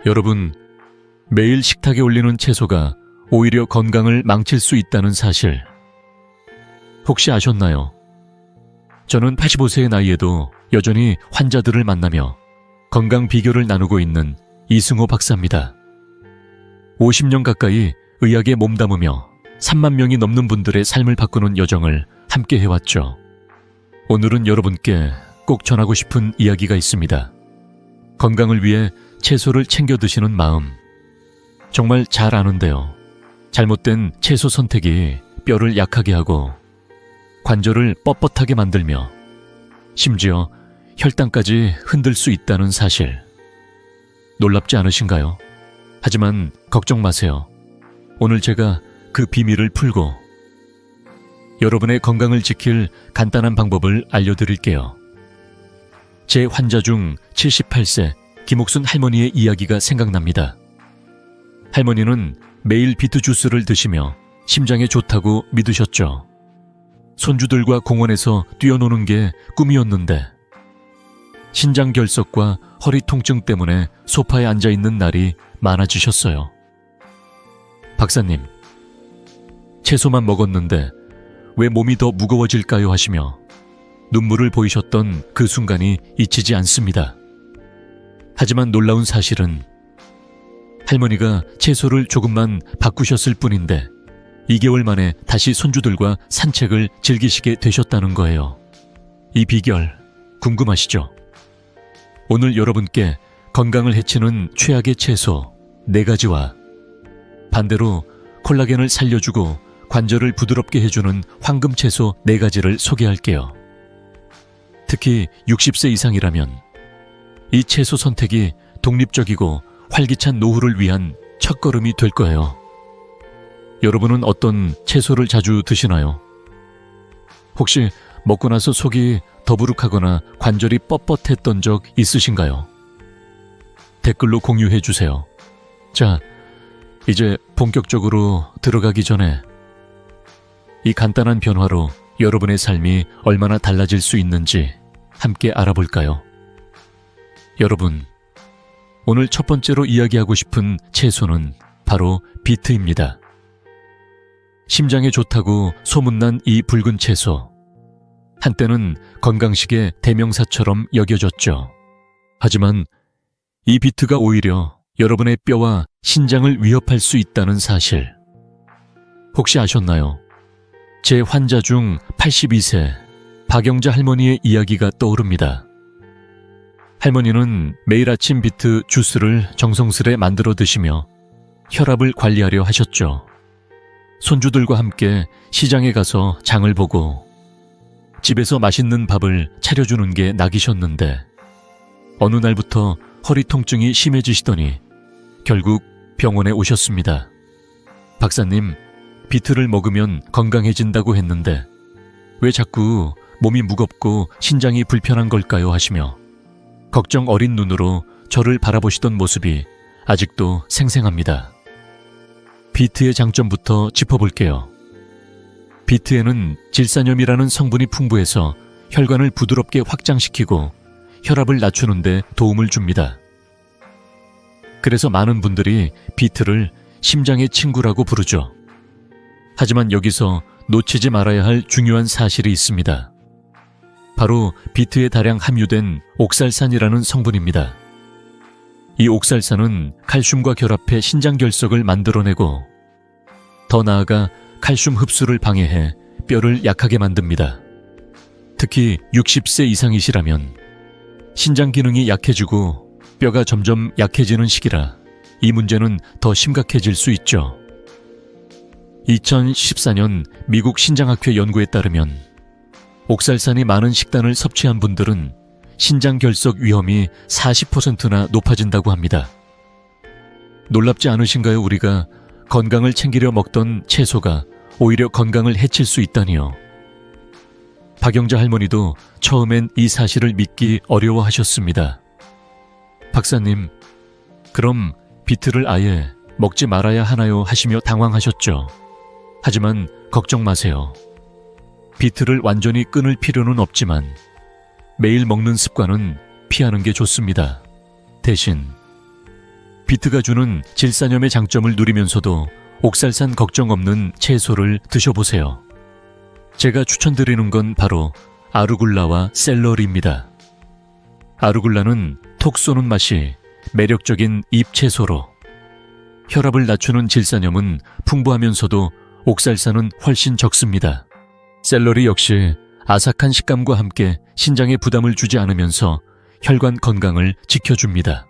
여러분, 매일 식탁에 올리는 채소가 오히려 건강을 망칠 수 있다는 사실 혹시 아셨나요? 저는 85세의 나이에도 여전히 환자들을 만나며 건강 비결을 나누고 있는 이승호 박사입니다. 50년 가까이 의학에 몸담으며 3만 명이 넘는 분들의 삶을 바꾸는 여정을 함께 해왔죠. 오늘은 여러분께 꼭 전하고 싶은 이야기가 있습니다. 건강을 위해 채소를 챙겨 드시는 마음, 정말 잘 아는데요. 잘못된 채소 선택이 뼈를 약하게 하고 관절을 뻣뻣하게 만들며 심지어 혈당까지 흔들 수 있다는 사실. 놀랍지 않으신가요? 하지만 걱정 마세요. 오늘 제가 그 비밀을 풀고 여러분의 건강을 지킬 간단한 방법을 알려드릴게요. 제 환자 중 78세 김옥순 할머니의 이야기가 생각납니다. 할머니는 매일 비트 주스를 드시며 심장에 좋다고 믿으셨죠. 손주들과 공원에서 뛰어노는 게 꿈이었는데 신장결석과 허리 통증 때문에 소파에 앉아있는 날이 많아지셨어요. 박사님, 채소만 먹었는데 왜 몸이 더 무거워질까요? 하시며 눈물을 보이셨던 그 순간이 잊히지 않습니다. 하지만 놀라운 사실은 할머니가 채소를 조금만 바꾸셨을 뿐인데 2개월 만에 다시 손주들과 산책을 즐기시게 되셨다는 거예요. 이 비결 궁금하시죠? 오늘 여러분께 건강을 해치는 최악의 채소 4가지와 반대로 콜라겐을 살려주고 관절을 부드럽게 해주는 황금 채소 4가지를 소개할게요. 특히 60세 이상이라면 이 채소 선택이 독립적이고 활기찬 노후를 위한 첫걸음이 될 거예요. 여러분은 어떤 채소를 자주 드시나요? 혹시 먹고 나서 속이 더부룩하거나 관절이 뻣뻣했던 적 있으신가요? 댓글로 공유해 주세요. 자, 이제 본격적으로 들어가기 전에 이 간단한 변화로 여러분의 삶이 얼마나 달라질 수 있는지 함께 알아볼까요? 여러분, 오늘 첫 번째로 이야기하고 싶은 채소는 바로 비트입니다. 심장에 좋다고 소문난 이 붉은 채소. 한때는 건강식의 대명사처럼 여겨졌죠. 하지만 이 비트가 오히려 여러분의 뼈와 신장을 위협할 수 있다는 사실. 혹시 아셨나요? 제 환자 중 82세 박영자 할머니의 이야기가 떠오릅니다. 할머니는 매일 아침 비트 주스를 정성스레 만들어 드시며 혈압을 관리하려 하셨죠. 손주들과 함께 시장에 가서 장을 보고 집에서 맛있는 밥을 차려주는 게 낙이셨는데 어느 날부터 허리 통증이 심해지시더니 결국 병원에 오셨습니다. 박사님, 비트를 먹으면 건강해진다고 했는데 왜 자꾸 몸이 무겁고 신장이 불편한 걸까요? 하시며 걱정 어린 눈으로 저를 바라보시던 모습이 아직도 생생합니다. 비트의 장점부터 짚어볼게요. 비트에는 질산염이라는 성분이 풍부해서 혈관을 부드럽게 확장시키고 혈압을 낮추는 데 도움을 줍니다. 그래서 많은 분들이 비트를 심장의 친구라고 부르죠. 하지만 여기서 놓치지 말아야 할 중요한 사실이 있습니다. 바로 비트에 다량 함유된 옥살산이라는 성분입니다. 이 옥살산은 칼슘과 결합해 신장결석을 만들어내고 더 나아가 칼슘 흡수를 방해해 뼈를 약하게 만듭니다. 특히 60세 이상이시라면 신장 기능이 약해지고 뼈가 점점 약해지는 시기라 이 문제는 더 심각해질 수 있죠. 2014년 미국 신장학회 연구에 따르면 옥살산이 많은 식단을 섭취한 분들은 신장결석 위험이 40%나 높아진다고 합니다. 놀랍지 않으신가요? 우리가 건강을 챙기려 먹던 채소가 오히려 건강을 해칠 수 있다니요. 박영자 할머니도 처음엔 이 사실을 믿기 어려워하셨습니다. 박사님, 그럼 비트를 아예 먹지 말아야 하나요? 하시며 당황하셨죠. 하지만 걱정 마세요. 비트를 완전히 끊을 필요는 없지만 매일 먹는 습관은 피하는 게 좋습니다. 대신 비트가 주는 질산염의 장점을 누리면서도 옥살산 걱정 없는 채소를 드셔보세요. 제가 추천드리는 건 바로 아루굴라와 샐러리입니다. 아루굴라는 톡 쏘는 맛이 매력적인 잎채소로, 혈압을 낮추는 질산염은 풍부하면서도 옥살산은 훨씬 적습니다. 샐러리 역시 아삭한 식감과 함께 신장에 부담을 주지 않으면서 혈관 건강을 지켜줍니다.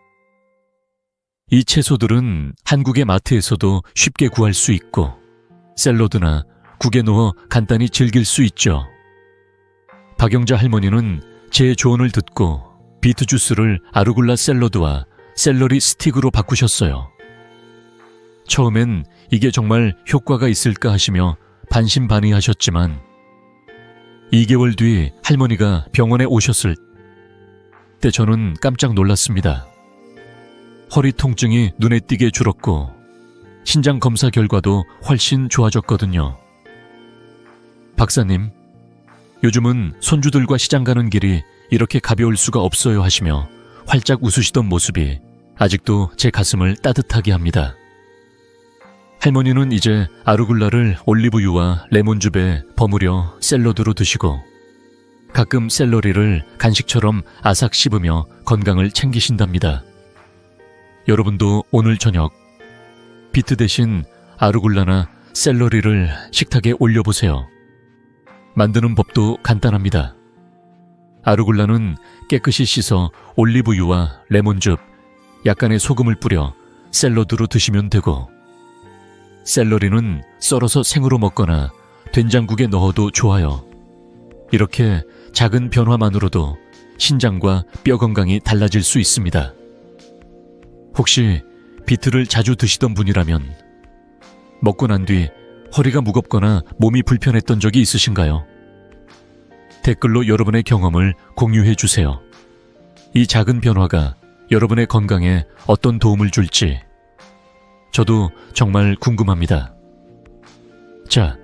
이 채소들은 한국의 마트에서도 쉽게 구할 수 있고 샐러드나 국에 넣어 간단히 즐길 수 있죠. 박영자 할머니는 제 조언을 듣고 비트 주스를 아루굴라 샐러드와 샐러리 스틱으로 바꾸셨어요. 처음엔 이게 정말 효과가 있을까 하시며 반신반의하셨지만 2개월 뒤 할머니가 병원에 오셨을 때 저는 깜짝 놀랐습니다. 허리 통증이 눈에 띄게 줄었고 신장 검사 결과도 훨씬 좋아졌거든요. 박사님, 요즘은 손주들과 시장 가는 길이 이렇게 가벼울 수가 없어요 하시며 활짝 웃으시던 모습이 아직도 제 가슴을 따뜻하게 합니다. 할머니는 이제 아루굴라를 올리브유와 레몬즙에 버무려 샐러드로 드시고 가끔 샐러리를 간식처럼 아삭 씹으며 건강을 챙기신답니다. 여러분도 오늘 저녁 비트 대신 아루굴라나 샐러리를 식탁에 올려보세요. 만드는 법도 간단합니다. 아루굴라는 깨끗이 씻어 올리브유와 레몬즙, 약간의 소금을 뿌려 샐러드로 드시면 되고 샐러리는 썰어서 생으로 먹거나 된장국에 넣어도 좋아요. 이렇게 작은 변화만으로도 신장과 뼈 건강이 달라질 수 있습니다. 혹시 비트를 자주 드시던 분이라면 먹고 난 뒤 허리가 무겁거나 몸이 불편했던 적이 있으신가요? 댓글로 여러분의 경험을 공유해 주세요. 이 작은 변화가 여러분의 건강에 어떤 도움을 줄지 저도 정말 궁금합니다. 자,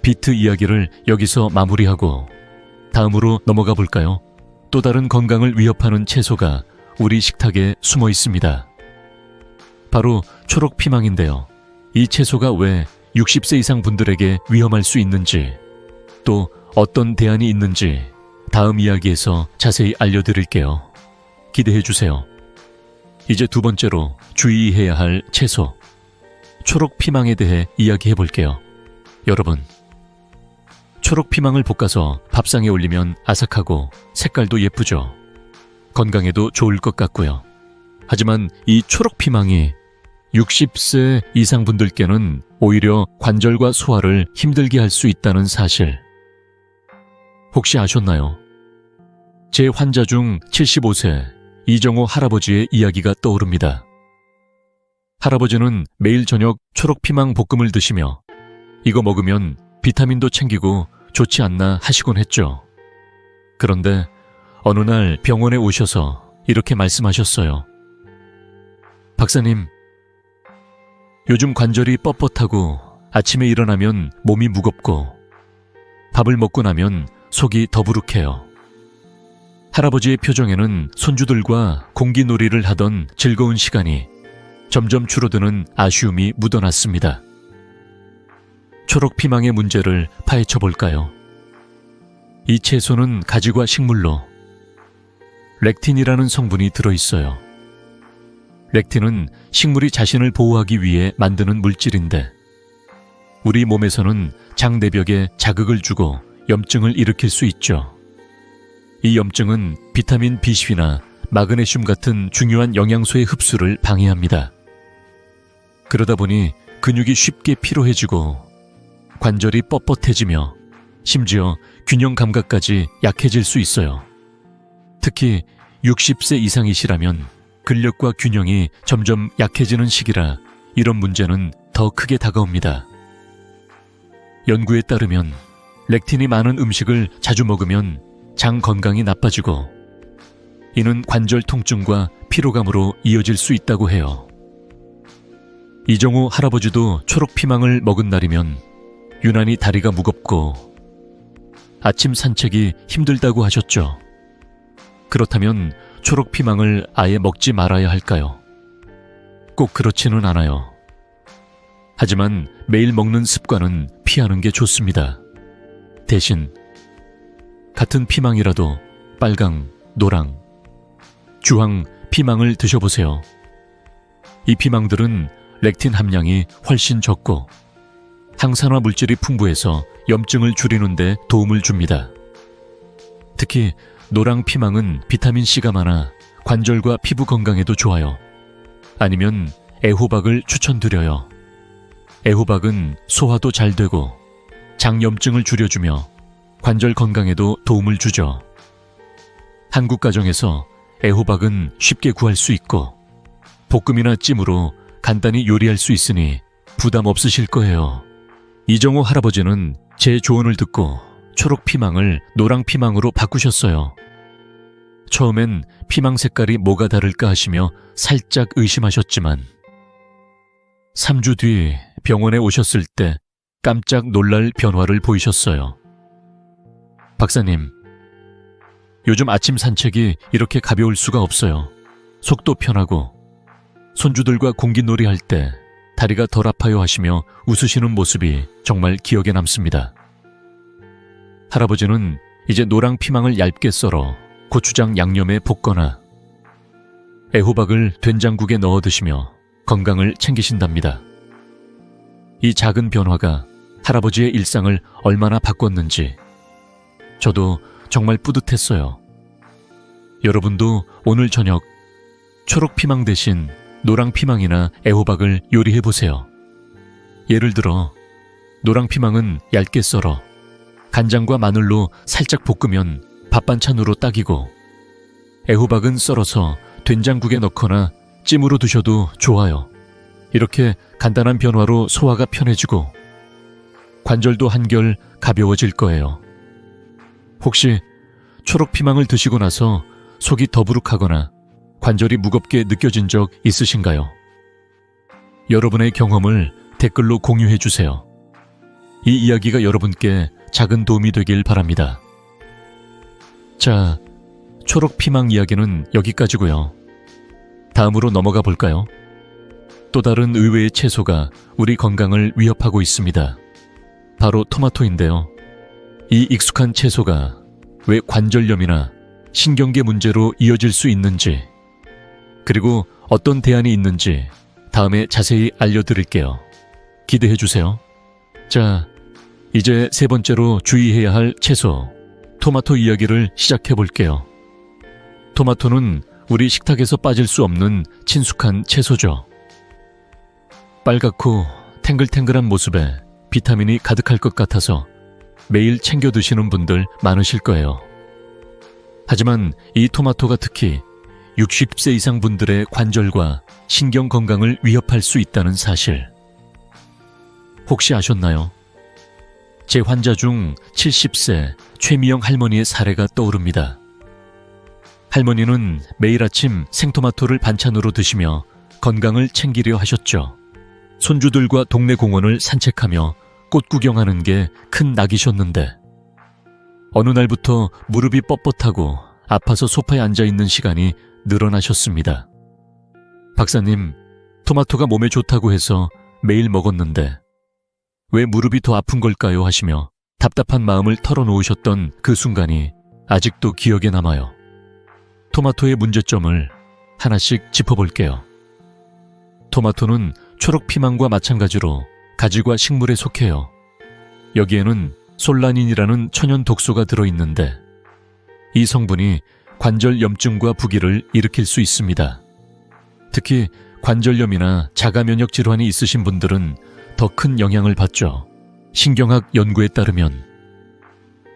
비트 이야기를 여기서 마무리하고 다음으로 넘어가 볼까요? 또 다른 건강을 위협하는 채소가 우리 식탁에 숨어 있습니다. 바로 초록피망인데요. 이 채소가 왜 60세 이상 분들에게 위험할 수 있는지, 또 어떤 대안이 있는지 다음 이야기에서 자세히 알려드릴게요. 기대해 주세요. 이제 두 번째로 주의해야 할 채소, 초록피망에 대해 이야기해 볼게요. 여러분, 초록피망을 볶아서 밥상에 올리면 아삭하고 색깔도 예쁘죠. 건강에도 좋을 것 같고요. 하지만 이 초록피망이 60세 이상 분들께는 오히려 관절과 소화를 힘들게 할 수 있다는 사실 혹시 아셨나요? 제 환자 중 75세 이정호 할아버지의 이야기가 떠오릅니다. 할아버지는 매일 저녁 초록피망 볶음을 드시며 이거 먹으면 비타민도 챙기고 좋지 않나 하시곤 했죠. 그런데 어느 날 병원에 오셔서 이렇게 말씀하셨어요. 박사님, 요즘 관절이 뻣뻣하고 아침에 일어나면 몸이 무겁고 밥을 먹고 나면 속이 더부룩해요. 할아버지의 표정에는 손주들과 공기놀이를 하던 즐거운 시간이 점점 줄어드는 아쉬움이 묻어났습니다. 초록피망의 문제를 파헤쳐 볼까요? 이 채소는 가지과 식물로 렉틴이라는 성분이 들어있어요. 렉틴은 식물이 자신을 보호하기 위해 만드는 물질인데 우리 몸에서는 장내벽에 자극을 주고 염증을 일으킬 수 있죠. 이 염증은 비타민 B12나 마그네슘 같은 중요한 영양소의 흡수를 방해합니다. 그러다 보니 근육이 쉽게 피로해지고 관절이 뻣뻣해지며 심지어 균형 감각까지 약해질 수 있어요. 특히 60세 이상이시라면 근력과 균형이 점점 약해지는 시기라 이런 문제는 더 크게 다가옵니다. 연구에 따르면 렉틴이 많은 음식을 자주 먹으면 장 건강이 나빠지고 이는 관절 통증과 피로감으로 이어질 수 있다고 해요. 이정호 할아버지도 초록피망을 먹은 날이면 유난히 다리가 무겁고 아침 산책이 힘들다고 하셨죠. 그렇다면 초록피망을 아예 먹지 말아야 할까요? 꼭 그렇지는 않아요. 하지만 매일 먹는 습관은 피하는 게 좋습니다. 대신 같은 피망이라도 빨강, 노랑, 주황 피망을 드셔보세요. 이 피망들은 렉틴 함량이 훨씬 적고 항산화 물질이 풍부해서 염증을 줄이는 데 도움을 줍니다. 특히 노랑 피망은 비타민C가 많아 관절과 피부 건강에도 좋아요. 아니면 애호박을 추천드려요. 애호박은 소화도 잘 되고 장염증을 줄여주며 관절 건강에도 도움을 주죠. 한국 가정에서 애호박은 쉽게 구할 수 있고 볶음이나 찜으로 간단히 요리할 수 있으니 부담 없으실 거예요. 이정호 할아버지는 제 조언을 듣고 초록 피망을 노랑 피망으로 바꾸셨어요. 처음엔 피망 색깔이 뭐가 다를까 하시며 살짝 의심하셨지만 3주 뒤 병원에 오셨을 때 깜짝 놀랄 변화를 보이셨어요. 박사님, 요즘 아침 산책이 이렇게 가벼울 수가 없어요. 속도 편하고 손주들과 공기놀이 할 때 다리가 덜 아파요 하시며 웃으시는 모습이 정말 기억에 남습니다. 할아버지는 이제 노랑 피망을 얇게 썰어 고추장 양념에 볶거나 애호박을 된장국에 넣어 드시며 건강을 챙기신답니다. 이 작은 변화가 할아버지의 일상을 얼마나 바꿨는지 저도 정말 뿌듯했어요. 여러분도 오늘 저녁 초록 피망 대신 노랑 피망이나 애호박을 요리해보세요. 예를 들어 노랑 피망은 얇게 썰어 간장과 마늘로 살짝 볶으면 밥반찬으로 딱이고 애호박은 썰어서 된장국에 넣거나 찜으로 드셔도 좋아요. 이렇게 간단한 변화로 소화가 편해지고 관절도 한결 가벼워질 거예요. 혹시 초록 피망을 드시고 나서 속이 더부룩하거나 관절이 무겁게 느껴진 적 있으신가요? 여러분의 경험을 댓글로 공유해 주세요. 이 이야기가 여러분께 작은 도움이 되길 바랍니다. 자, 초록 피망 이야기는 여기까지고요. 다음으로 넘어가 볼까요? 또 다른 의외의 채소가 우리 건강을 위협하고 있습니다. 바로 토마토인데요. 이 익숙한 채소가 왜 관절염이나 신경계 문제로 이어질 수 있는지, 그리고 어떤 대안이 있는지 다음에 자세히 알려드릴게요. 기대해 주세요. 자, 이제 세 번째로 주의해야 할 채소, 토마토 이야기를 시작해 볼게요. 토마토는 우리 식탁에서 빠질 수 없는 친숙한 채소죠. 빨갛고 탱글탱글한 모습에 비타민이 가득할 것 같아서 매일 챙겨 드시는 분들 많으실 거예요. 하지만 이 토마토가 특히 60세 이상 분들의 관절과 신경 건강을 위협할 수 있다는 사실 혹시 아셨나요? 제 환자 중 70세 최미영 할머니의 사례가 떠오릅니다. 할머니는 매일 아침 생토마토를 반찬으로 드시며 건강을 챙기려 하셨죠. 손주들과 동네 공원을 산책하며 꽃 구경하는 게 큰 낙이셨는데 어느 날부터 무릎이 뻣뻣하고 아파서 소파에 앉아있는 시간이 늘어나셨습니다. 박사님, 토마토가 몸에 좋다고 해서 매일 먹었는데 왜 무릎이 더 아픈 걸까요? 하시며 답답한 마음을 털어놓으셨던 그 순간이 아직도 기억에 남아요. 토마토의 문제점을 하나씩 짚어볼게요. 토마토는 초록 피망과 마찬가지로 가지과 식물에 속해요. 여기에는 솔라닌이라는 천연 독소가 들어있는데 이 성분이 관절 염증과 부기를 일으킬 수 있습니다. 특히 관절염이나 자가 면역 질환이 있으신 분들은 더 큰 영향을 받죠. 신경학 연구에 따르면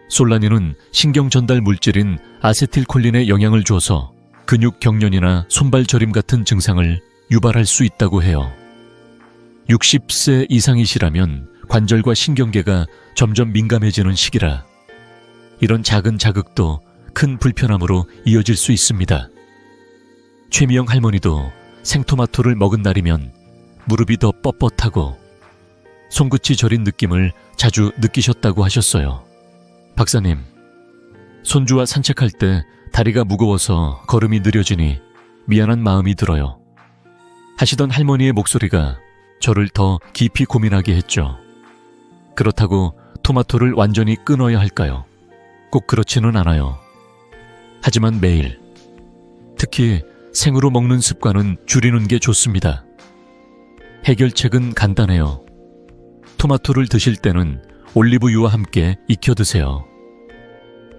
솔라닌은 신경 전달 물질인 아세틸콜린에 영향을 줘서 근육 경련이나 손발 저림 같은 증상을 유발할 수 있다고 해요. 60세 이상이시라면 관절과 신경계가 점점 민감해지는 시기라 이런 작은 자극도 큰 불편함으로 이어질 수 있습니다. 최미영 할머니도 생토마토를 먹은 날이면 무릎이 더 뻣뻣하고 손끝이 저린 느낌을 자주 느끼셨다고 하셨어요. 박사님, 손주와 산책할 때 다리가 무거워서 걸음이 느려지니 미안한 마음이 들어요. 하시던 할머니의 목소리가 저를 더 깊이 고민하게 했죠. 그렇다고 토마토를 완전히 끊어야 할까요? 꼭 그렇지는 않아요. 하지만 매일, 특히 생으로 먹는 습관은 줄이는 게 좋습니다. 해결책은 간단해요. 토마토를 드실 때는 올리브유와 함께 익혀 드세요.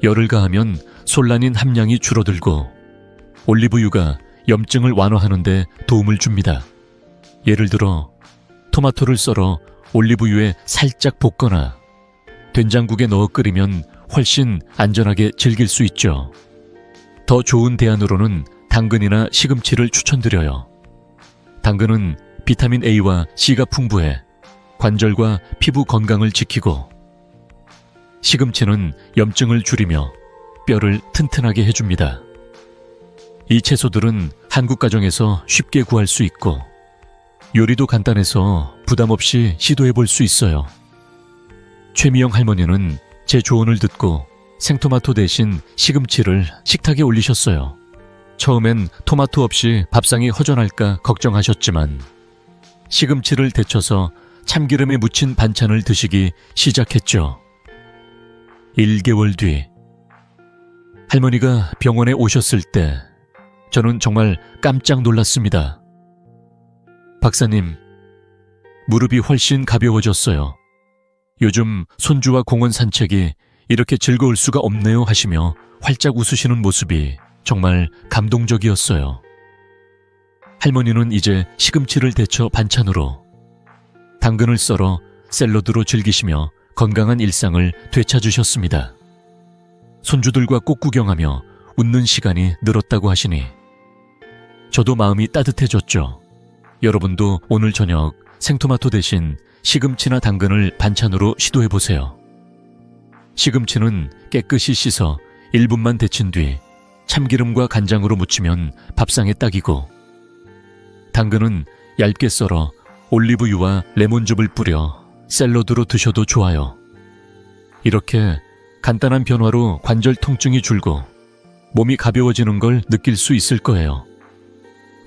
열을 가하면 솔라닌 함량이 줄어들고 올리브유가 염증을 완화하는 데 도움을 줍니다. 예를 들어 토마토를 썰어 올리브유에 살짝 볶거나 된장국에 넣어 끓이면 훨씬 안전하게 즐길 수 있죠. 더 좋은 대안으로는 당근이나 시금치를 추천드려요. 당근은 비타민 A와 C가 풍부해 관절과 피부 건강을 지키고, 시금치는 염증을 줄이며 뼈를 튼튼하게 해줍니다. 이 채소들은 한국 가정에서 쉽게 구할 수 있고 요리도 간단해서 부담 없이 시도해 볼 수 있어요. 최미영 할머니는 제 조언을 듣고 생토마토 대신 시금치를 식탁에 올리셨어요. 처음엔 토마토 없이 밥상이 허전할까 걱정하셨지만 시금치를 데쳐서 참기름에 묻힌 반찬을 드시기 시작했죠. 1개월 뒤, 할머니가 병원에 오셨을 때 저는 정말 깜짝 놀랐습니다. 박사님, 무릎이 훨씬 가벼워졌어요. 요즘 손주와 공원 산책이 이렇게 즐거울 수가 없네요 하시며 활짝 웃으시는 모습이 정말 감동적이었어요. 할머니는 이제 시금치를 데쳐 반찬으로, 당근을 썰어 샐러드로 즐기시며 건강한 일상을 되찾으셨습니다. 손주들과 꽃 구경하며 웃는 시간이 늘었다고 하시니 저도 마음이 따뜻해졌죠. 여러분도 오늘 저녁 생토마토 대신 시금치나 당근을 반찬으로 시도해보세요. 시금치는 깨끗이 씻어 1분만 데친 뒤 참기름과 간장으로 무치면 밥상에 딱이고, 당근은 얇게 썰어 올리브유와 레몬즙을 뿌려 샐러드로 드셔도 좋아요. 이렇게 간단한 변화로 관절 통증이 줄고 몸이 가벼워지는 걸 느낄 수 있을 거예요.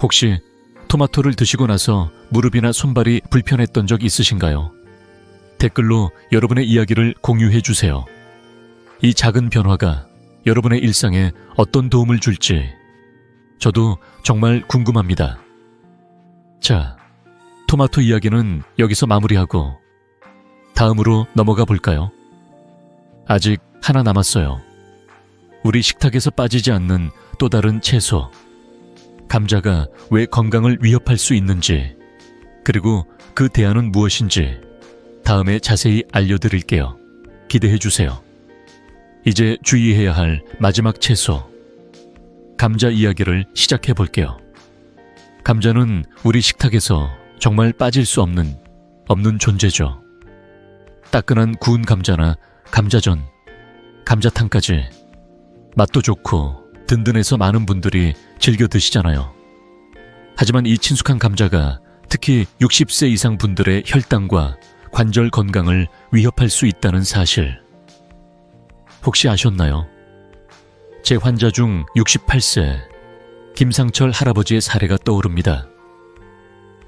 혹시 토마토를 드시고 나서 무릎이나 손발이 불편했던 적 있으신가요? 댓글로 여러분의 이야기를 공유해 주세요. 이 작은 변화가 여러분의 일상에 어떤 도움을 줄지 저도 정말 궁금합니다. 자, 토마토 이야기는 여기서 마무리하고 다음으로 넘어가 볼까요? 아직 하나 남았어요. 우리 식탁에서 빠지지 않는 또 다른 채소. 감자가 왜 건강을 위협할 수 있는지, 그리고 그 대안은 무엇인지 다음에 자세히 알려드릴게요. 기대해 주세요. 이제 주의해야 할 마지막 채소, 감자 이야기를 시작해 볼게요. 감자는 우리 식탁에서 정말 빠질 수 없는 존재죠. 따끈한 구운 감자나 감자전, 감자탕까지 맛도 좋고 든든해서 많은 분들이 즐겨 드시잖아요. 하지만 이 친숙한 감자가 특히 60세 이상 분들의 혈당과 관절 건강을 위협할 수 있다는 사실 혹시 아셨나요? 제 환자 중 68세 김상철 할아버지의 사례가 떠오릅니다.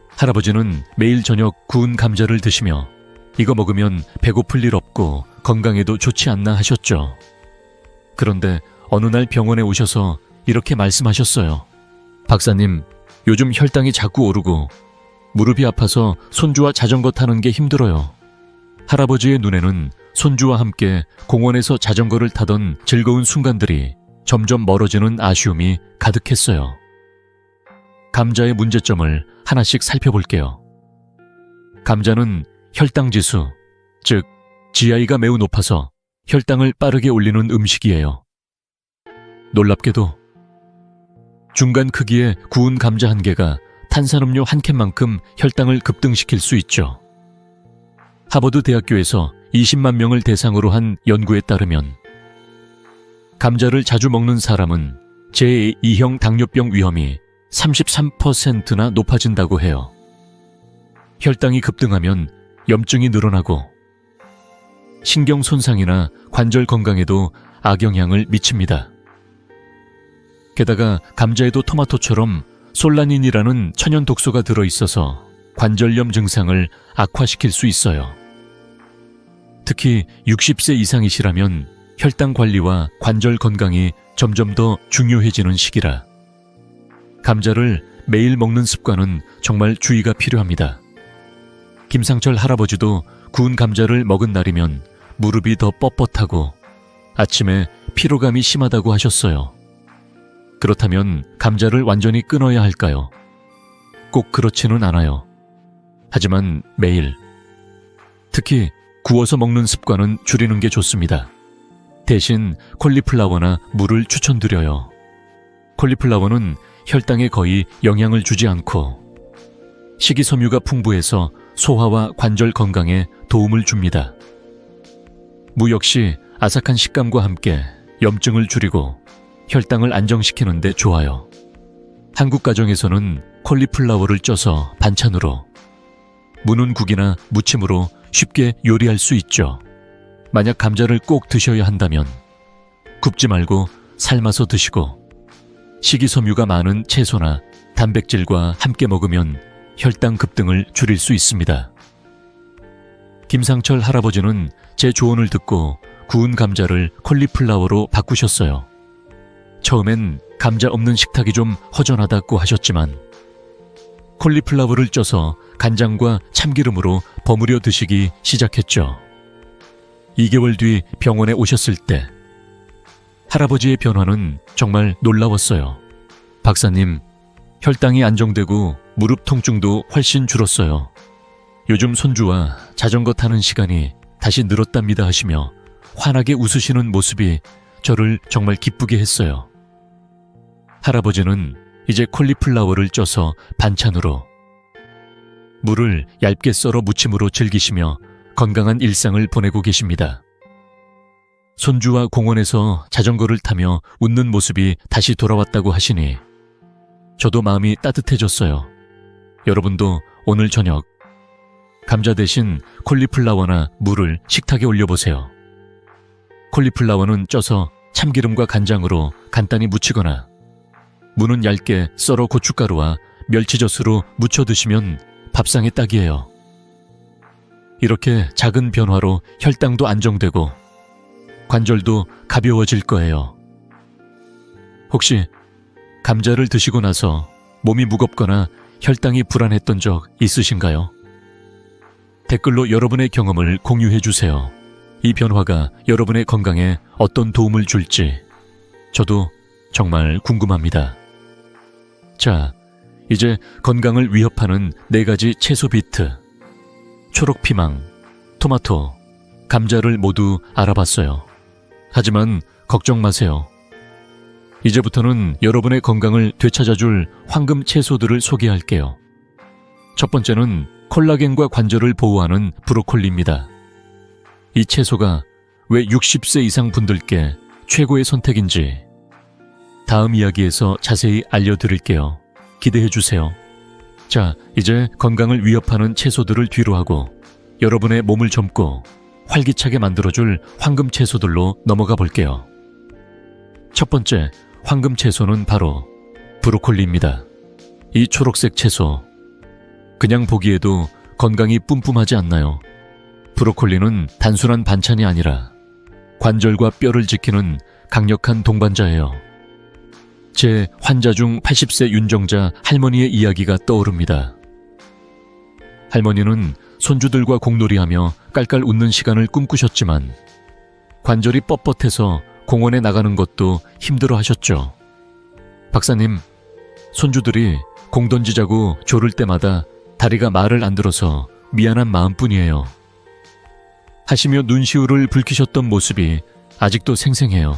할아버지는 매일 저녁 구운 감자를 드시며 이거 먹으면 배고플 일 없고 건강에도 좋지 않나 하셨죠. 그런데 어느 날 병원에 오셔서 이렇게 말씀하셨어요. 박사님, 요즘 혈당이 자꾸 오르고 무릎이 아파서 손주와 자전거 타는 게 힘들어요. 할아버지의 눈에는 손주와 함께 공원에서 자전거를 타던 즐거운 순간들이 점점 멀어지는 아쉬움이 가득했어요. 감자의 문제점을 하나씩 살펴볼게요. 감자는 혈당지수, 즉 GI가 매우 높아서 혈당을 빠르게 올리는 음식이에요. 놀랍게도 중간 크기의 구운 감자 한 개가 탄산음료 한 캔만큼 혈당을 급등시킬 수 있죠. 하버드 대학교에서 20만 명을 대상으로 한 연구에 따르면 감자를 자주 먹는 사람은 제2형 당뇨병 위험이 33%나 높아진다고 해요. 혈당이 급등하면 염증이 늘어나고 신경 손상이나 관절 건강에도 악영향을 미칩니다. 게다가 감자에도 토마토처럼 솔라닌이라는 천연 독소가 들어있어서 관절염 증상을 악화시킬 수 있어요. 특히 60세 이상이시라면 혈당 관리와 관절 건강이 점점 더 중요해지는 시기라 감자를 매일 먹는 습관은 정말 주의가 필요합니다. 김상철 할아버지도 구운 감자를 먹은 날이면 무릎이 더 뻣뻣하고 아침에 피로감이 심하다고 하셨어요. 그렇다면 감자를 완전히 끊어야 할까요? 꼭 그렇지는 않아요. 하지만 매일, 특히 구워서 먹는 습관은 줄이는 게 좋습니다. 대신 콜리플라워나 물을 추천드려요. 콜리플라워는 혈당에 거의 영향을 주지 않고 식이섬유가 풍부해서 소화와 관절 건강에 도움을 줍니다. 무 역시 아삭한 식감과 함께 염증을 줄이고 혈당을 안정시키는 데 좋아요. 한국 가정에서는 콜리플라워를 쪄서 반찬으로, 무는 국이나 무침으로 쉽게 요리할 수 있죠. 만약 감자를 꼭 드셔야 한다면 굽지 말고 삶아서 드시고 식이섬유가 많은 채소나 단백질과 함께 먹으면 혈당 급등을 줄일 수 있습니다. 김상철 할아버지는 제 조언을 듣고 구운 감자를 콜리플라워로 바꾸셨어요. 처음엔 감자 없는 식탁이 좀 허전하다고 하셨지만 콜리플라워를 쪄서 간장과 참기름으로 버무려 드시기 시작했죠. 2개월 뒤 병원에 오셨을 때 할아버지의 변화는 정말 놀라웠어요. 박사님, 혈당이 안정되고 무릎 통증도 훨씬 줄었어요. 요즘 손주와 자전거 타는 시간이 다시 늘었답니다 하시며 환하게 웃으시는 모습이 저를 정말 기쁘게 했어요. 할아버지는 이제 콜리플라워를 쪄서 반찬으로, 물을 얇게 썰어 무침으로 즐기시며 건강한 일상을 보내고 계십니다. 손주와 공원에서 자전거를 타며 웃는 모습이 다시 돌아왔다고 하시니 저도 마음이 따뜻해졌어요. 여러분도 오늘 저녁 감자 대신 콜리플라워나 물을 식탁에 올려보세요. 콜리플라워는 쪄서 참기름과 간장으로 간단히 무치거나 무는 얇게 썰어 고춧가루와 멸치젓으로 무쳐 드시면 밥상에 딱이에요. 이렇게 작은 변화로 혈당도 안정되고 관절도 가벼워질 거예요. 혹시 감자를 드시고 나서 몸이 무겁거나 혈당이 불안했던 적 있으신가요? 댓글로 여러분의 경험을 공유해 주세요. 이 변화가 여러분의 건강에 어떤 도움을 줄지 저도 정말 궁금합니다. 자, 이제 건강을 위협하는 4가지 채소 비트, 초록피망, 토마토, 감자를 모두 알아봤어요. 하지만 걱정 마세요. 이제부터는 여러분의 건강을 되찾아줄 황금 채소들을 소개할게요. 첫 번째는 콜라겐과 관절을 보호하는 브로콜리입니다. 이 채소가 왜 60세 이상 분들께 최고의 선택인지 다음 이야기에서 자세히 알려드릴게요. 기대해주세요. 자, 이제 건강을 위협하는 채소들을 뒤로하고 여러분의 몸을 젊고 활기차게 만들어줄 황금 채소들로 넘어가 볼게요. 첫 번째 황금 채소는 바로 브로콜리입니다. 이 초록색 채소, 그냥 보기에도 건강이 뿜뿜하지 않나요? 브로콜리는 단순한 반찬이 아니라 관절과 뼈를 지키는 강력한 동반자예요. 제 환자 중 80세 윤정자 할머니의 이야기가 떠오릅니다. 할머니는 손주들과 공놀이하며 깔깔 웃는 시간을 꿈꾸셨지만 관절이 뻣뻣해서 공원에 나가는 것도 힘들어 하셨죠. 박사님, 손주들이 공 던지자고 조를 때마다 다리가 말을 안 들어서 미안한 마음뿐이에요. 하시며 눈시울을 붉히셨던 모습이 아직도 생생해요.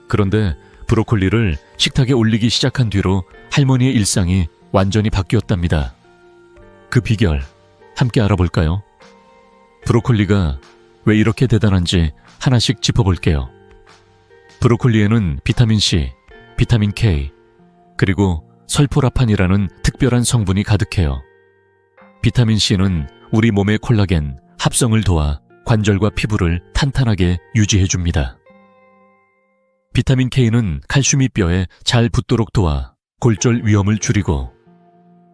그런데 브로콜리를 식탁에 올리기 시작한 뒤로 할머니의 일상이 완전히 바뀌었답니다. 그 비결 함께 알아볼까요? 브로콜리가 왜 이렇게 대단한지 하나씩 짚어볼게요. 브로콜리에는 비타민C, 비타민 K, 그리고 설포라판이라는 특별한 성분이 가득해요. 비타민C는 우리 몸의 콜라겐 합성을 도와 관절과 피부를 탄탄하게 유지해줍니다. 비타민 K는 칼슘이 뼈에 잘 붙도록 도와 골절 위험을 줄이고,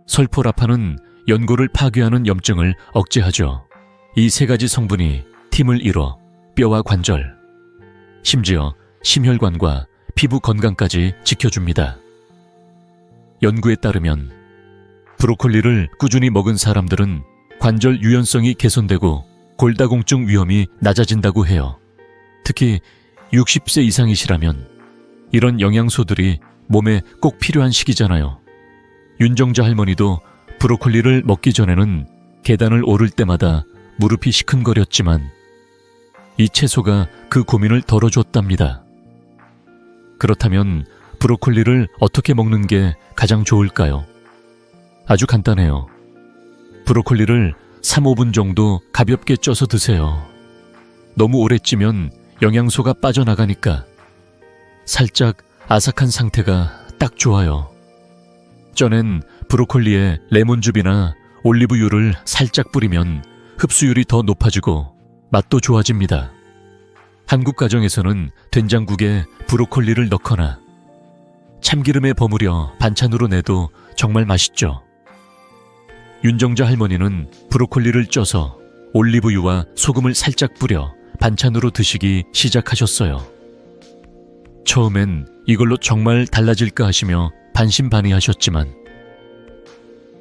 설포라파는 연골을 파괴하는 염증을 억제하죠. 이 세 가지 성분이 팀을 이뤄 뼈와 관절, 심지어 심혈관과 피부 건강까지 지켜줍니다. 연구에 따르면 브로콜리를 꾸준히 먹은 사람들은 관절 유연성이 개선되고 골다공증 위험이 낮아진다고 해요. 특히 60세 이상이시라면 이런 영양소들이 몸에 꼭 필요한 시기잖아요. 윤정자 할머니도 브로콜리를 먹기 전에는 계단을 오를 때마다 무릎이 시큰거렸지만 이 채소가 그 고민을 덜어줬답니다. 그렇다면 브로콜리를 어떻게 먹는 게 가장 좋을까요? 아주 간단해요. 브로콜리를 3, 5분 정도 가볍게 쪄서 드세요. 너무 오래 찌면 영양소가 빠져나가니까 살짝 아삭한 상태가 딱 좋아요. 쪄낸 브로콜리에 레몬즙이나 올리브유를 살짝 뿌리면 흡수율이 더 높아지고 맛도 좋아집니다. 한국 가정에서는 된장국에 브로콜리를 넣거나 참기름에 버무려 반찬으로 내도 정말 맛있죠. 윤정자 할머니는 브로콜리를 쪄서 올리브유와 소금을 살짝 뿌려 반찬으로 드시기 시작하셨어요. 처음엔 이걸로 정말 달라질까 하시며 반신반의하셨지만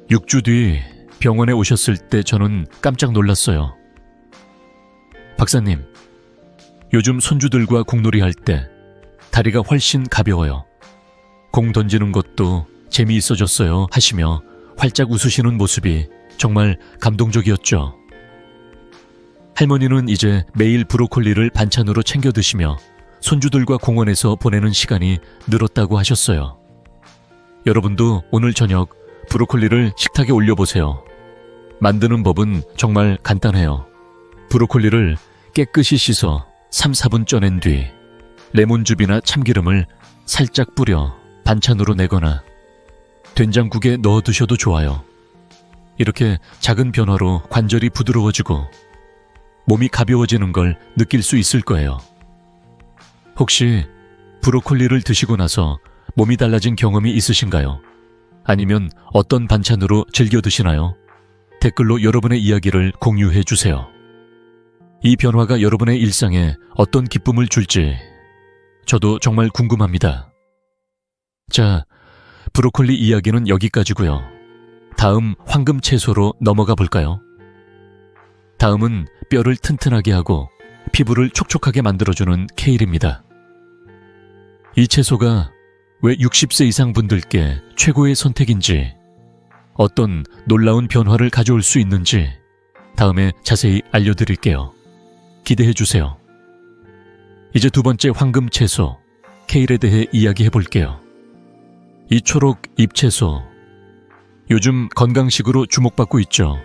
6주 뒤 병원에 오셨을 때 저는 깜짝 놀랐어요. 박사님, 요즘 손주들과 공놀이 할 때 다리가 훨씬 가벼워요. 공 던지는 것도 재미있어졌어요 하시며 활짝 웃으시는 모습이 정말 감동적이었죠. 할머니는 이제 매일 브로콜리를 반찬으로 챙겨 드시며 손주들과 공원에서 보내는 시간이 늘었다고 하셨어요. 여러분도 오늘 저녁 브로콜리를 식탁에 올려보세요. 만드는 법은 정말 간단해요. 브로콜리를 깨끗이 씻어 3, 4분 쪄낸 뒤 레몬즙이나 참기름을 살짝 뿌려 반찬으로 내거나 된장국에 넣어 두셔도 좋아요. 이렇게 작은 변화로 관절이 부드러워지고 몸이 가벼워지는 걸 느낄 수 있을 거예요. 혹시 브로콜리를 드시고 나서 몸이 달라진 경험이 있으신가요? 아니면 어떤 반찬으로 즐겨 드시나요? 댓글로 여러분의 이야기를 공유해 주세요. 이 변화가 여러분의 일상에 어떤 기쁨을 줄지 저도 정말 궁금합니다. 자, 브로콜리 이야기는 여기까지고요. 다음 황금 채소로 넘어가 볼까요? 다음은 뼈를 튼튼하게 하고 피부를 촉촉하게 만들어주는 케일입니다. 이 채소가 왜 60세 이상 분들께 최고의 선택인지, 어떤 놀라운 변화를 가져올 수 있는지 다음에 자세히 알려드릴게요. 기대해 주세요. 이제 두 번째 황금 채소, 케일에 대해 이야기해 볼게요. 이 초록 잎채소, 요즘 건강식으로 주목받고 있죠.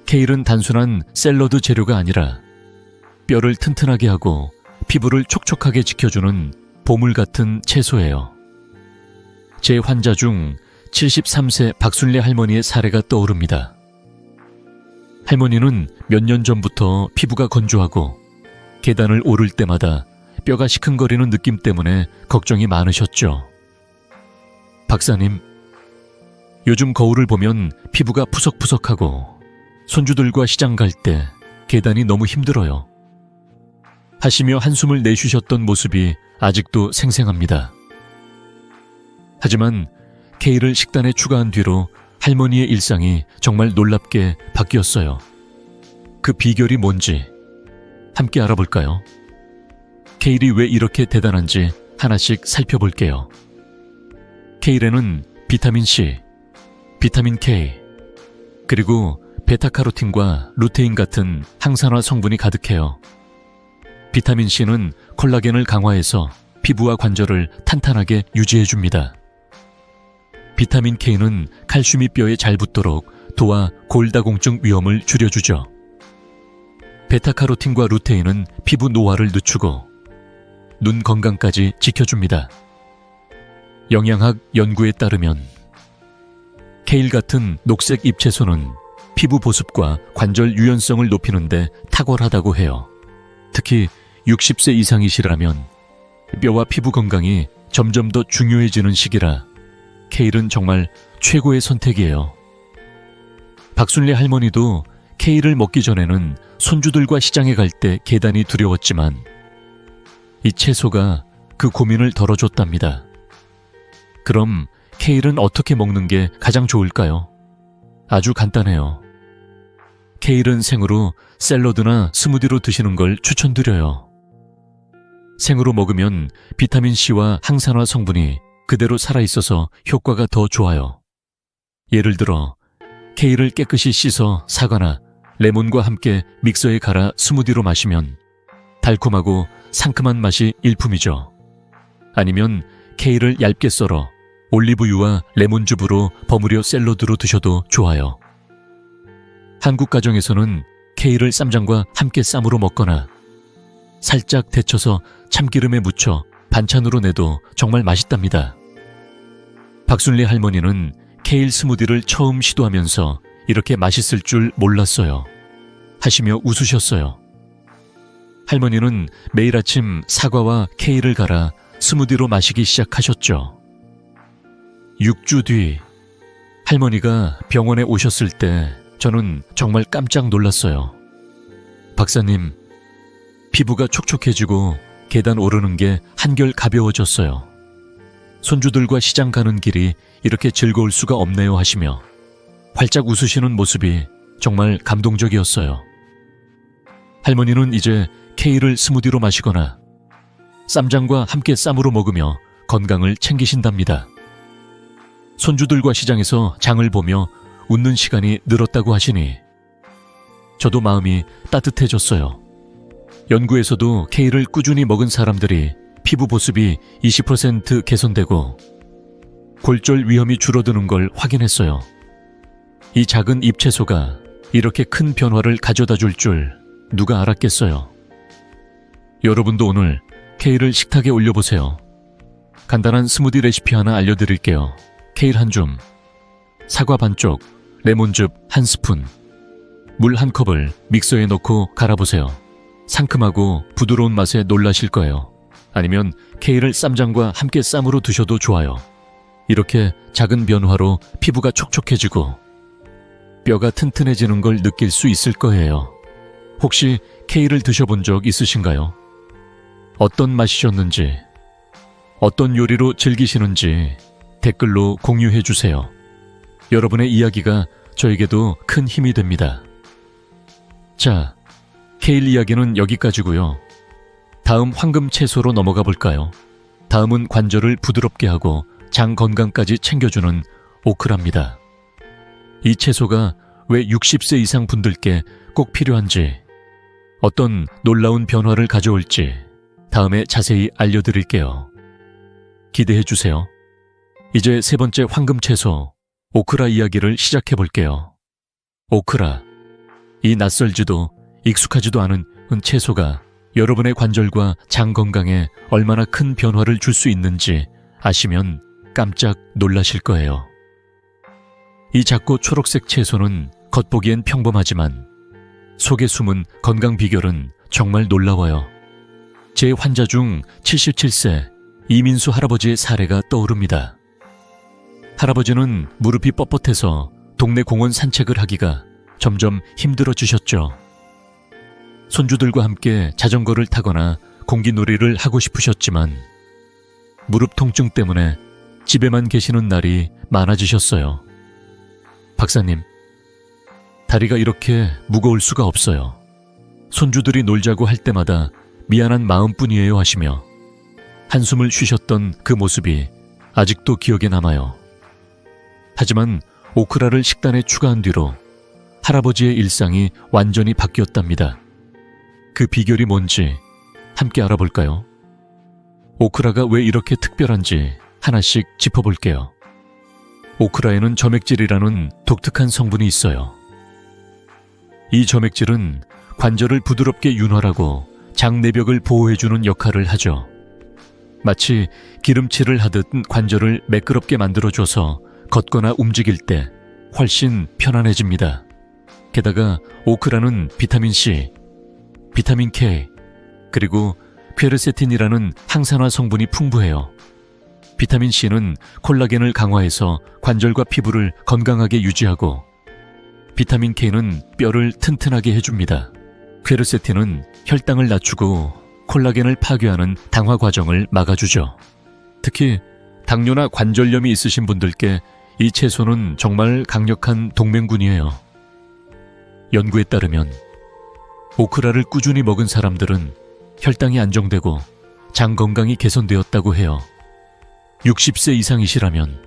케일은 단순한 샐러드 재료가 아니라 뼈를 튼튼하게 하고 피부를 촉촉하게 지켜주는 보물 같은 채소예요. 제 환자 중 73세 박순례 할머니의 사례가 떠오릅니다. 할머니는 몇 년 전부터 피부가 건조하고 계단을 오를 때마다 뼈가 시큰거리는 느낌 때문에 걱정이 많으셨죠. 박사님, 요즘 거울을 보면 피부가 푸석푸석하고 손주들과 시장 갈 때 계단이 너무 힘들어요. 하시며 한숨을 내쉬셨던 모습이 아직도 생생합니다. 하지만 케일을 식단에 추가한 뒤로 할머니의 일상이 정말 놀랍게 바뀌었어요. 그 비결이 뭔지 함께 알아볼까요? 케일이 왜 이렇게 대단한지 하나씩 살펴볼게요. 케일에는 비타민 C, 비타민 K, 그리고 베타카로틴과 루테인 같은 항산화 성분이 가득해요. 비타민 C는 콜라겐을 강화해서 피부와 관절을 탄탄하게 유지해줍니다. 비타민 K는 칼슘이 뼈에 잘 붙도록 도와 골다공증 위험을 줄여주죠. 베타카로틴과 루테인은 피부 노화를 늦추고 눈 건강까지 지켜줍니다. 영양학 연구에 따르면 케일 같은 녹색 잎채소는 피부 보습과 관절 유연성을 높이는 데 탁월하다고 해요. 특히 60세 이상이시라면 뼈와 피부 건강이 점점 더 중요해지는 시기라 케일은 정말 최고의 선택이에요. 박순례 할머니도 케일을 먹기 전에는 손주들과 시장에 갈 때 계단이 두려웠지만 이 채소가 그 고민을 덜어줬답니다. 그럼 케일은 어떻게 먹는 게 가장 좋을까요? 아주 간단해요. 케일은 생으로 샐러드나 스무디로 드시는 걸 추천드려요. 생으로 먹으면 비타민C와 항산화 성분이 그대로 살아있어서 효과가 더 좋아요. 예를 들어 케일을 깨끗이 씻어 사과나 레몬과 함께 믹서에 갈아 스무디로 마시면 달콤하고 상큼한 맛이 일품이죠. 아니면 케일을 얇게 썰어 올리브유와 레몬즙으로 버무려 샐러드로 드셔도 좋아요. 한국 가정에서는 케일을 쌈장과 함께 쌈으로 먹거나 살짝 데쳐서 참기름에 묻혀 반찬으로 내도 정말 맛있답니다. 박순례 할머니는 케일 스무디를 처음 시도하면서 이렇게 맛있을 줄 몰랐어요. 하시며 웃으셨어요. 할머니는 매일 아침 사과와 케일을 갈아 스무디로 마시기 시작하셨죠. 6주 뒤 할머니가 병원에 오셨을 때 저는 정말 깜짝 놀랐어요. 박사님, 피부가 촉촉해지고 계단 오르는 게 한결 가벼워졌어요. 손주들과 시장 가는 길이 이렇게 즐거울 수가 없네요 하시며 활짝 웃으시는 모습이 정말 감동적이었어요. 할머니는 이제 케일을 스무디로 마시거나 쌈장과 함께 쌈으로 먹으며 건강을 챙기신답니다. 손주들과 시장에서 장을 보며 웃는 시간이 늘었다고 하시니 저도 마음이 따뜻해졌어요. 연구에서도 케일을 꾸준히 먹은 사람들이 피부 보습이 20% 개선되고 골절 위험이 줄어드는 걸 확인했어요. 이 작은 잎채소가 이렇게 큰 변화를 가져다 줄 줄 누가 알았겠어요. 여러분도 오늘 케일을 식탁에 올려보세요. 간단한 스무디 레시피 하나 알려드릴게요. 케일 한 줌, 사과 반쪽, 레몬즙 한 스푼, 물 한 컵을 믹서에 넣고 갈아보세요. 상큼하고 부드러운 맛에 놀라실 거예요. 아니면 케일을 쌈장과 함께 쌈으로 드셔도 좋아요. 이렇게 작은 변화로 피부가 촉촉해지고 뼈가 튼튼해지는 걸 느낄 수 있을 거예요. 혹시 케일을 드셔본 적 있으신가요? 어떤 맛이셨는지, 어떤 요리로 즐기시는지 댓글로 공유해 주세요. 여러분의 이야기가 저에게도 큰 힘이 됩니다. 자, 케일 이야기는 여기까지고요. 다음 황금 채소로 넘어가 볼까요? 다음은 관절을 부드럽게 하고 장 건강까지 챙겨주는 오크라입니다. 이 채소가 왜 60세 이상 분들께 꼭 필요한지, 어떤 놀라운 변화를 가져올지 다음에 자세히 알려드릴게요. 기대해 주세요. 이제 세 번째 황금 채소, 오크라 이야기를 시작해 볼게요. 오크라. 이 낯설지도 익숙하지도 않은 채소가 여러분의 관절과 장 건강에 얼마나 큰 변화를 줄 수 있는지 아시면 깜짝 놀라실 거예요. 이 작고 초록색 채소는 겉보기엔 평범하지만 속에 숨은 건강 비결은 정말 놀라워요. 제 환자 중 77세 이민수 할아버지의 사례가 떠오릅니다. 할아버지는 무릎이 뻣뻣해서 동네 공원 산책을 하기가 점점 힘들어지셨죠. 손주들과 함께 자전거를 타거나 공기놀이를 하고 싶으셨지만 무릎 통증 때문에 집에만 계시는 날이 많아지셨어요. 박사님, 다리가 이렇게 무거울 수가 없어요. 손주들이 놀자고 할 때마다 미안한 마음뿐이에요 하시며 한숨을 쉬셨던 그 모습이 아직도 기억에 남아요. 하지만 오크라를 식단에 추가한 뒤로 할아버지의 일상이 완전히 바뀌었답니다. 그 비결이 뭔지 함께 알아볼까요? 오크라가 왜 이렇게 특별한지 하나씩 짚어볼게요. 오크라에는 점액질이라는 독특한 성분이 있어요. 이 점액질은 관절을 부드럽게 윤활하고 장 내벽을 보호해주는 역할을 하죠. 마치 기름칠을 하듯 관절을 매끄럽게 만들어줘서 걷거나 움직일 때 훨씬 편안해집니다. 게다가 오크라는 비타민C, 비타민 K, 그리고 퀘르세틴이라는 항산화 성분이 풍부해요. 비타민 C는 콜라겐을 강화해서 관절과 피부를 건강하게 유지하고, 비타민 K는 뼈를 튼튼하게 해줍니다. 퀘르세틴은 혈당을 낮추고 콜라겐을 파괴하는 당화 과정을 막아주죠. 특히 당뇨나 관절염이 있으신 분들께 이 채소는 정말 강력한 동맹군이에요. 연구에 따르면 오크라를 꾸준히 먹은 사람들은 혈당이 안정되고 장 건강이 개선되었다고 해요. 60세 이상이시라면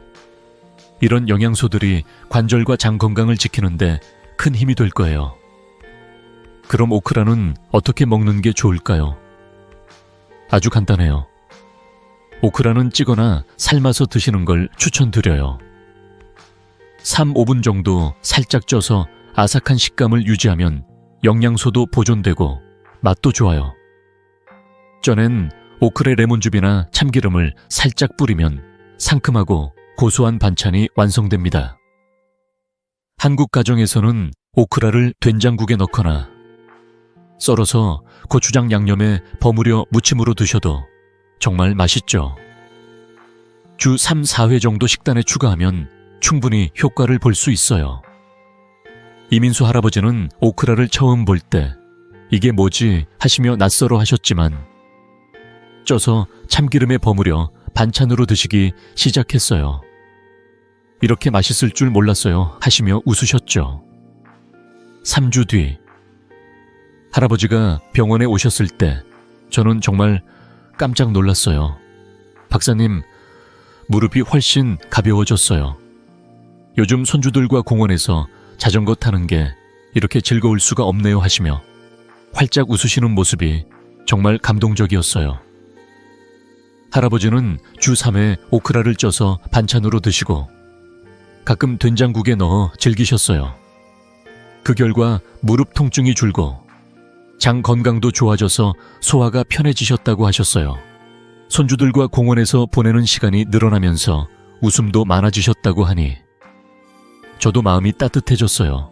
이런 영양소들이 관절과 장 건강을 지키는데 큰 힘이 될 거예요. 그럼 오크라는 어떻게 먹는 게 좋을까요? 아주 간단해요. 오크라는 찌거나 삶아서 드시는 걸 추천드려요. 3, 5분 정도 살짝 쪄서 아삭한 식감을 유지하면 영양소도 보존되고 맛도 좋아요. 쪄낸 오크라 레몬즙이나 참기름을 살짝 뿌리면 상큼하고 고소한 반찬이 완성됩니다. 한국 가정에서는 오크라를 된장국에 넣거나 썰어서 고추장 양념에 버무려 무침으로 드셔도 정말 맛있죠. 주 3, 4회 정도 식단에 추가하면 충분히 효과를 볼 수 있어요. 이민수 할아버지는 오크라를 처음 볼 때 이게 뭐지 하시며 낯설어 하셨지만 쪄서 참기름에 버무려 반찬으로 드시기 시작했어요. 이렇게 맛있을 줄 몰랐어요 하시며 웃으셨죠. 3주 뒤 할아버지가 병원에 오셨을 때 저는 정말 깜짝 놀랐어요. 박사님, 무릎이 훨씬 가벼워졌어요. 요즘 손주들과 공원에서 자전거 타는 게 이렇게 즐거울 수가 없네요 하시며 활짝 웃으시는 모습이 정말 감동적이었어요. 할아버지는 주 3회 오크라를 쪄서 반찬으로 드시고 가끔 된장국에 넣어 즐기셨어요. 그 결과 무릎 통증이 줄고 장 건강도 좋아져서 소화가 편해지셨다고 하셨어요. 손주들과 공원에서 보내는 시간이 늘어나면서 웃음도 많아지셨다고 하니 저도 마음이 따뜻해졌어요.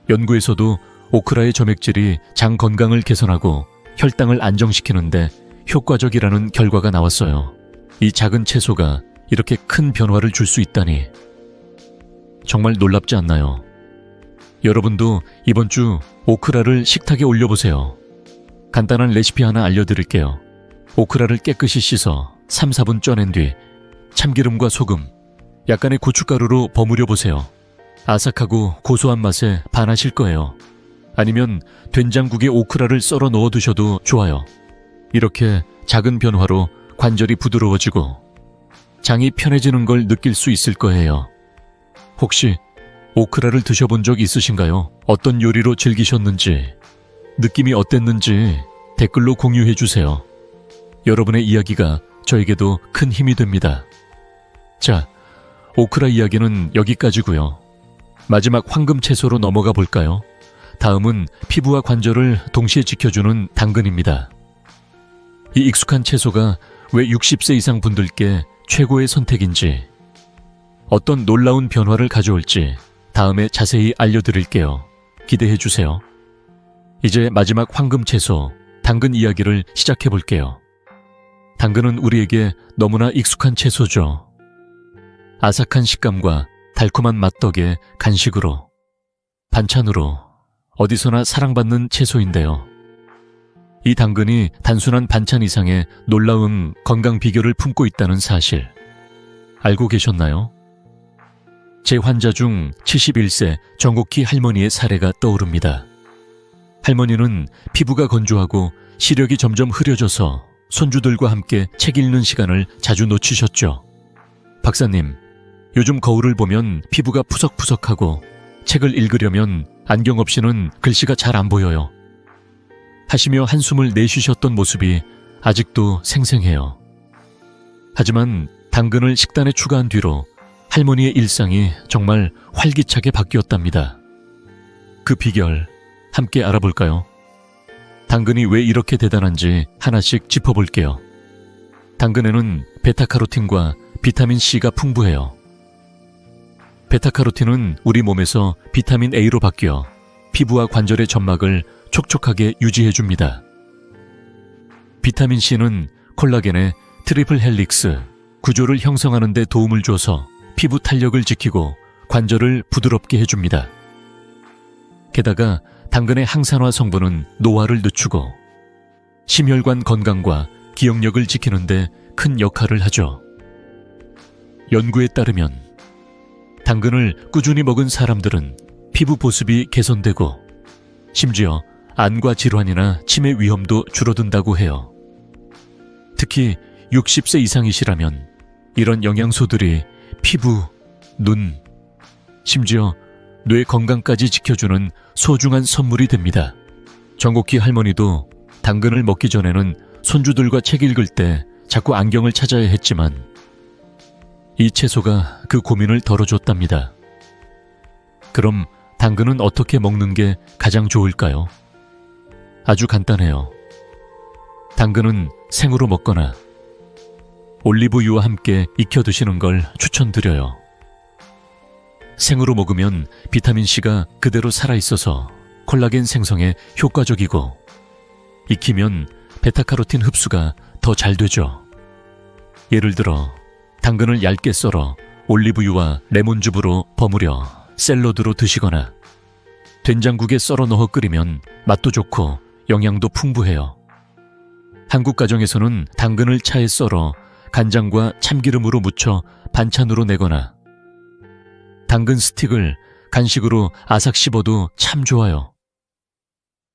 연구에서도 오크라의 점액질이 장 건강을 개선하고 혈당을 안정시키는데 효과적이라는 결과가 나왔어요. 이 작은 채소가 이렇게 큰 변화를 줄 수 있다니 정말 놀랍지 않나요? 여러분도 이번 주 오크라를 식탁에 올려보세요. 간단한 레시피 하나 알려드릴게요. 오크라를 깨끗이 씻어 3, 4분 쪄낸 뒤 참기름과 소금, 약간의 고춧가루로 버무려 보세요. 아삭하고 고소한 맛에 반하실 거예요. 아니면 된장국에 오크라를 썰어 넣어 두셔도 좋아요. 이렇게 작은 변화로 관절이 부드러워지고 장이 편해지는 걸 느낄 수 있을 거예요. 혹시 오크라를 드셔본 적 있으신가요? 어떤 요리로 즐기셨는지, 느낌이 어땠는지 댓글로 공유해 주세요. 여러분의 이야기가 저에게도 큰 힘이 됩니다. 자, 오크라 이야기는 여기까지고요. 마지막 황금 채소로 넘어가 볼까요? 다음은 피부와 관절을 동시에 지켜주는 당근입니다. 이 익숙한 채소가 왜 60세 이상 분들께 최고의 선택인지, 어떤 놀라운 변화를 가져올지 다음에 자세히 알려드릴게요. 기대해 주세요. 이제 마지막 황금 채소, 당근 이야기를 시작해 볼게요. 당근은 우리에게 너무나 익숙한 채소죠. 아삭한 식감과 달콤한 맛 덕에 간식으로, 반찬으로 어디서나 사랑받는 채소인데요. 이 당근이 단순한 반찬 이상의 놀라운 건강 비결을 품고 있다는 사실 알고 계셨나요? 제 환자 중 71세 정옥희 할머니의 사례가 떠오릅니다. 할머니는 피부가 건조하고 시력이 점점 흐려져서 손주들과 함께 책 읽는 시간을 자주 놓치셨죠. 박사님, 요즘 거울을 보면 피부가 푸석푸석하고 책을 읽으려면 안경 없이는 글씨가 잘 안 보여요. 하시며 한숨을 내쉬셨던 모습이 아직도 생생해요. 하지만 당근을 식단에 추가한 뒤로 할머니의 일상이 정말 활기차게 바뀌었답니다. 그 비결 함께 알아볼까요? 당근이 왜 이렇게 대단한지 하나씩 짚어볼게요. 당근에는 베타카로틴과 비타민 C가 풍부해요. 베타카로틴은 우리 몸에서 비타민 A로 바뀌어 피부와 관절의 점막을 촉촉하게 유지해줍니다. 비타민 C는 콜라겐의 트리플 헬릭스, 구조를 형성하는 데 도움을 줘서 피부 탄력을 지키고 관절을 부드럽게 해줍니다. 게다가 당근의 항산화 성분은 노화를 늦추고 심혈관 건강과 기억력을 지키는 데 큰 역할을 하죠. 연구에 따르면 당근을 꾸준히 먹은 사람들은 피부 보습이 개선되고 심지어 안과 질환이나 치매 위험도 줄어든다고 해요. 특히 60세 이상이시라면 이런 영양소들이 피부, 눈, 심지어 뇌 건강까지 지켜주는 소중한 선물이 됩니다. 정곡희 할머니도 당근을 먹기 전에는 손주들과 책 읽을 때 자꾸 안경을 찾아야 했지만 이 채소가 그 고민을 덜어줬답니다. 그럼 당근은 어떻게 먹는 게 가장 좋을까요? 아주 간단해요. 당근은 생으로 먹거나 올리브유와 함께 익혀 드시는 걸 추천드려요. 생으로 먹으면 비타민C가 그대로 살아있어서 콜라겐 생성에 효과적이고 익히면 베타카로틴 흡수가 더 잘 되죠. 예를 들어 당근을 얇게 썰어 올리브유와 레몬즙으로 버무려 샐러드로 드시거나 된장국에 썰어 넣어 끓이면 맛도 좋고 영양도 풍부해요. 한국 가정에서는 당근을 차에 썰어 간장과 참기름으로 무쳐 반찬으로 내거나 당근 스틱을 간식으로 아삭 씹어도 참 좋아요.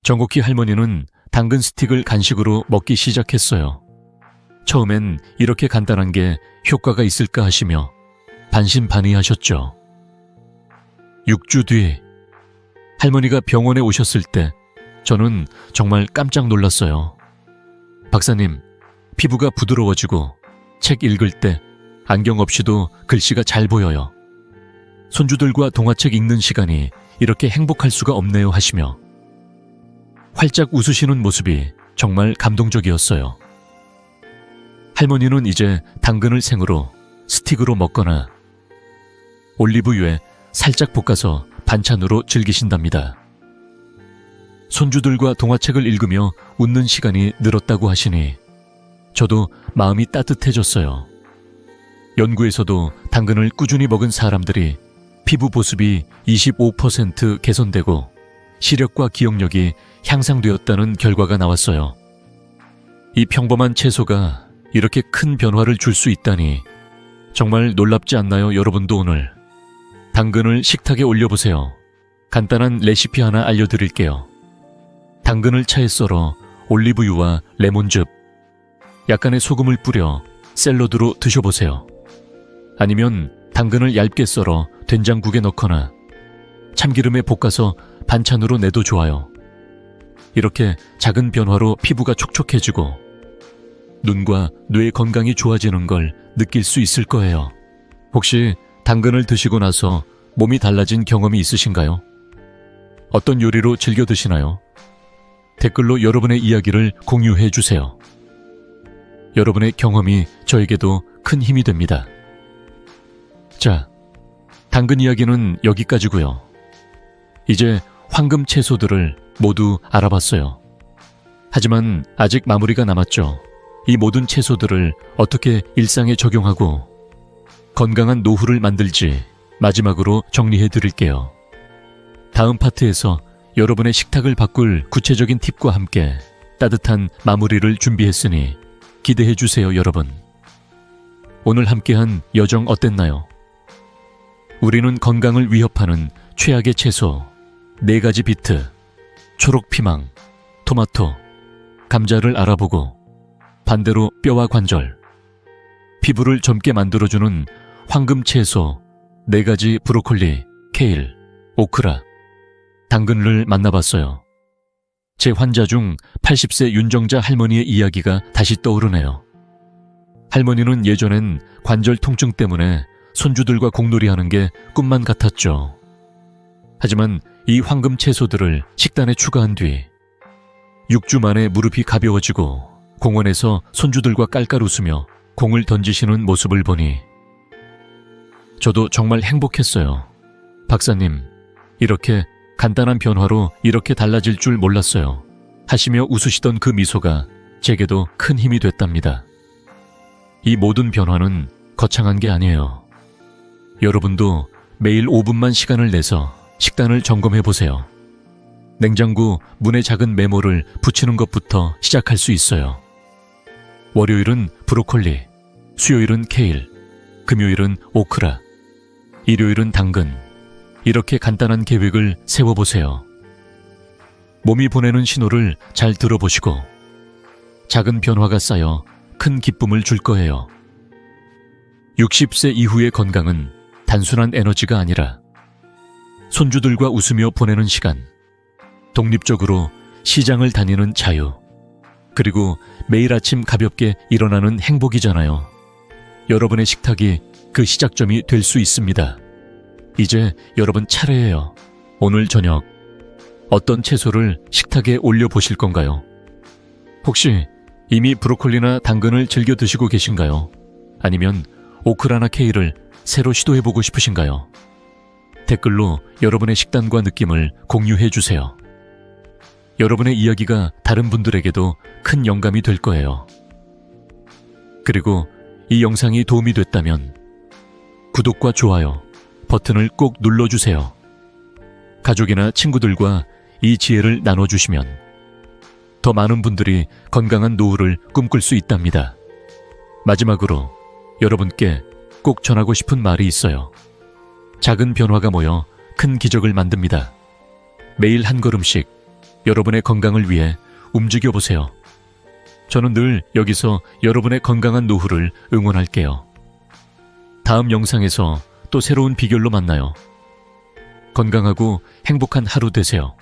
정곡희 할머니는 당근 스틱을 간식으로 먹기 시작했어요. 처음엔 이렇게 간단한 게 효과가 있을까 하시며 반신반의하셨죠. 6주 뒤 할머니가 병원에 오셨을 때 저는 정말 깜짝 놀랐어요. 박사님, 피부가 부드러워지고 책 읽을 때 안경 없이도 글씨가 잘 보여요. 손주들과 동화책 읽는 시간이 이렇게 행복할 수가 없네요 하시며 활짝 웃으시는 모습이 정말 감동적이었어요. 할머니는 이제 당근을 생으로 스틱으로 먹거나 올리브유에 살짝 볶아서 반찬으로 즐기신답니다. 손주들과 동화책을 읽으며 웃는 시간이 늘었다고 하시니 저도 마음이 따뜻해졌어요. 연구에서도 당근을 꾸준히 먹은 사람들이 피부 보습이 25% 개선되고 시력과 기억력이 향상되었다는 결과가 나왔어요. 이 평범한 채소가 이렇게 큰 변화를 줄 수 있다니 정말 놀랍지 않나요? 여러분도 오늘 당근을 식탁에 올려보세요. 간단한 레시피 하나 알려드릴게요. 당근을 차에 썰어 올리브유와 레몬즙, 약간의 소금을 뿌려 샐러드로 드셔보세요. 아니면 당근을 얇게 썰어 된장국에 넣거나 참기름에 볶아서 반찬으로 내도 좋아요. 이렇게 작은 변화로 피부가 촉촉해지고 눈과 뇌 건강이 좋아지는 걸 느낄 수 있을 거예요. 혹시 당근을 드시고 나서 몸이 달라진 경험이 있으신가요? 어떤 요리로 즐겨 드시나요? 댓글로 여러분의 이야기를 공유해 주세요. 여러분의 경험이 저에게도 큰 힘이 됩니다. 자, 당근 이야기는 여기까지고요. 이제 황금 채소들을 모두 알아봤어요. 하지만 아직 마무리가 남았죠. 이 모든 채소들을 어떻게 일상에 적용하고 건강한 노후를 만들지 마지막으로 정리해 드릴게요. 다음 파트에서 여러분의 식탁을 바꿀 구체적인 팁과 함께 따뜻한 마무리를 준비했으니 기대해 주세요, 여러분. 오늘 함께한 여정 어땠나요? 우리는 건강을 위협하는 최악의 채소 4가지 비트, 초록피망, 토마토, 감자를 알아보고 반대로 뼈와 관절, 피부를 젊게 만들어주는 황금 채소 4가지 브로콜리, 케일, 오크라, 당근을 만나봤어요. 제 환자 중 80세 윤정자 할머니의 이야기가 다시 떠오르네요. 할머니는 예전엔 관절 통증 때문에 손주들과 공놀이하는 게 꿈만 같았죠. 하지만 이 황금 채소들을 식단에 추가한 뒤 6주 만에 무릎이 가벼워지고 공원에서 손주들과 깔깔 웃으며 공을 던지시는 모습을 보니 저도 정말 행복했어요. 박사님, 이렇게 간단한 변화로 이렇게 달라질 줄 몰랐어요. 하시며 웃으시던 그 미소가 제게도 큰 힘이 됐답니다. 이 모든 변화는 거창한 게 아니에요. 여러분도 매일 5분만 시간을 내서 식단을 점검해 보세요. 냉장고 문에 작은 메모를 붙이는 것부터 시작할 수 있어요. 월요일은 브로콜리, 수요일은 케일, 금요일은 오크라, 일요일은 당근. 이렇게 간단한 계획을 세워보세요. 몸이 보내는 신호를 잘 들어보시고 작은 변화가 쌓여 큰 기쁨을 줄 거예요. 60세 이후의 건강은 단순한 에너지가 아니라 손주들과 웃으며 보내는 시간, 독립적으로 시장을 다니는 자유, 그리고 매일 아침 가볍게 일어나는 행복이잖아요. 여러분의 식탁이 그 시작점이 될 수 있습니다. 이제 여러분 차례예요. 오늘 저녁 어떤 채소를 식탁에 올려보실 건가요? 혹시 이미 브로콜리나 당근을 즐겨 드시고 계신가요? 아니면 오크라나 케일을 새로 시도해보고 싶으신가요? 댓글로 여러분의 식단과 느낌을 공유해 주세요. 여러분의 이야기가 다른 분들에게도 큰 영감이 될 거예요. 그리고 이 영상이 도움이 됐다면 구독과 좋아요 버튼을 꼭 눌러주세요. 가족이나 친구들과 이 지혜를 나눠주시면 더 많은 분들이 건강한 노후를 꿈꿀 수 있답니다. 마지막으로 여러분께 꼭 전하고 싶은 말이 있어요. 작은 변화가 모여 큰 기적을 만듭니다. 매일 한 걸음씩 여러분의 건강을 위해 움직여보세요. 저는 늘 여기서 여러분의 건강한 노후를 응원할게요. 다음 영상에서 또 새로운 비결로 만나요. 건강하고 행복한 하루 되세요.